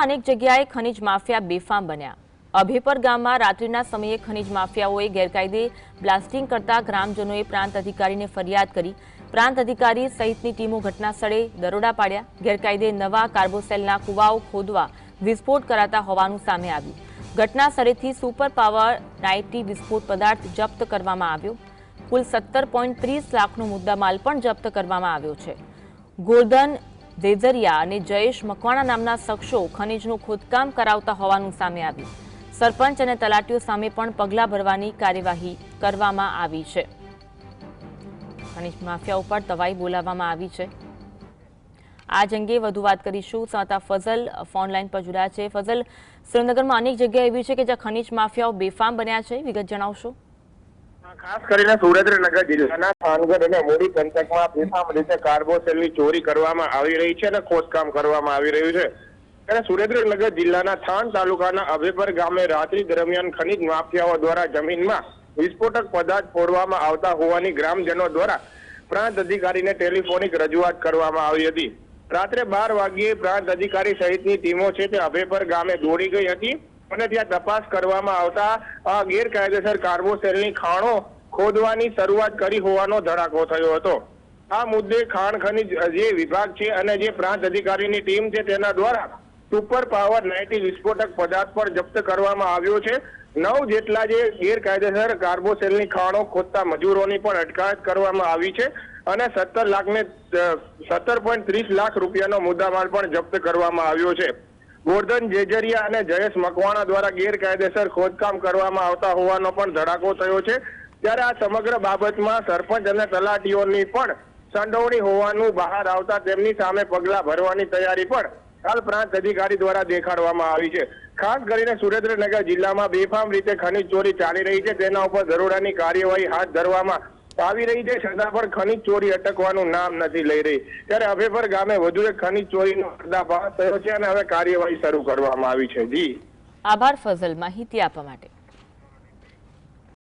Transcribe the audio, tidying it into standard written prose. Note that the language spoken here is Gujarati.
અનેક જગ્યાએ ખનીજ માફિયા બેફામ બન્યા। અભેપર ગામમાં રાત્રિના સમયે ખનીજ માફિયાઓએ ગેરકાયદે બ્લાસ્ટિંગ કરતા ગ્રામજનોએ પ્રાંત અધિકારીને ફરિયાદ કરી। પ્રાંત અધિકારી સહિતની ટીમો ઘટનાસ્થળે દરોડા પાડ્યા। ગેરકાયદે નવા કાર્બોસેલના કુવાઓ ખોદવા વિસ્ફોટ કરાતા હોવાનું સામે આવ્યું। ઘટનાસ્થળેથી સુપર પાવર 90 વિસ્ફોટ પદાર્થ જપ્ત કરવામાં આવ્યો। કુલ 17.30 લાખનો મુદ્દામાલ પણ જપ્ત કરવામાં આવ્યો છે। ગોરધન દેજરિયા અને જયેશ મકવાણા નામના શખ્સો ખનીજનું ખોદકામ કરાવતા હોવાનું સામે આવ્યું। સરપંચ અને તલાટીઓ સામે પણ પગલાં ભરવાની કાર્યવાહી કરવામાં આવી છે। ખનીજ માફિયા ઉપર તવાઈ બોલાવવામાં આવી છે। આ અંગે વધુ વાત કરીશું। સંવાદદાતા ફઝલ ફોન લાઈન પર જોડાયા છે। ફઝલ, સુરેન્દ્રનગરમાં અનેક જગ્યા એવી છે કે જ્યાં ખનીજ માફિયાઓ બેફામ બન્યા છે, વિગત જણાવશો? ખાસ કરીને સુરેન્દ્રનગર જિલ્લાના થાનગઢ અને મૂડી પંથકમાં બેફામ રીતે કાર્બોસેલની ચોરી કરવામાં આવી રહી છે અને ખોદકામ કરવામાં આવી રહ્યું છે। ત્યારે સુરેન્દ્રનગર જિલ્લાના થાન તાલુકાના અભેપર ગામે રાત્રિ દરમિયાન ખનીજ માફિયાઓ દ્વારા જમીનમાં વિસ્ફોટક પદાર્થ ફોડવામાં આવતા હોવાની ગ્રામજનો દ્વારા પ્રાંત અધિકારીને ટેલિફોનિક રજૂઆત કરવામાં આવી હતી। રાત્રે 12 વાગ્યે પ્રાંત અધિકારી સહિતની ટીમો છે તે અભેપર ગામે દોડી ગઈ હતી અને ત્યાં તપાસ કરવામાં આવતા ગેરકાયદેસર કાર્બોસેલની ખાણો ખોદવાની શરૂઆત કરી હોવાનો ધડાકો થયો હતો। આ મુદ્દે ખાણ ખનીજ જે વિભાગ છે અને જે પ્રાંત અધિકારીની ટીમ છે તેના દ્વારા સુપર પાવર 90 વિસ્ફોટક પદાર્થ પર જપ્ત કરવામાં આવ્યો છે। 9 જેટલા જે ગેરકાયદેસર કાર્બોસેલની ખાણો ખોદતા મજૂરોની પણ અટકાયત કરવામાં આવી છે અને 17.30 લાખ રૂપિયાનો મુદ્દામાલ પણ જપ્ત કરવામાં આવ્યો છે। ગોરધન જેજરિયા અને જયેશ મકવાણા દ્વારા ગેરકાયદેસર ખોદકામ કરવામાં આવતા હોવાનો પણ ધડાકો થયો છે। ત્યારે આ સમગ્ર બાબતમાં સરપંચ અને તલાટીઓની પણ સંડોવણી હોવાનું બહાર આવતા તેમની સામે પગલાં ભરવાની તૈયારી પણ હાલ પ્રાંત અધિકારી દ્વારા દેખાડવામાં આવી છે। ખાસ કરીને સુરેન્દ્રનગર જિલ્લામાં બેફામ રીતે ખનીજ ચોરી ચાલી રહી છે, તેના ઉપર દરોડાની કાર્યવાહી હાથ ધરવામાં આવી રહી છે, છતાં પણ ખનીજ ચોરી અટકવાનું નામ નથી લઈ રહી। ત્યારે અભેપર ગામે વધુ એક ખનીજ ચોરીનો પર્દાફાશ થયો છે અને હવે કાર્યવાહી શરૂ કરવામાં આવી છે। જી આભાર ફઝલ, માહિતી આપવા માટે।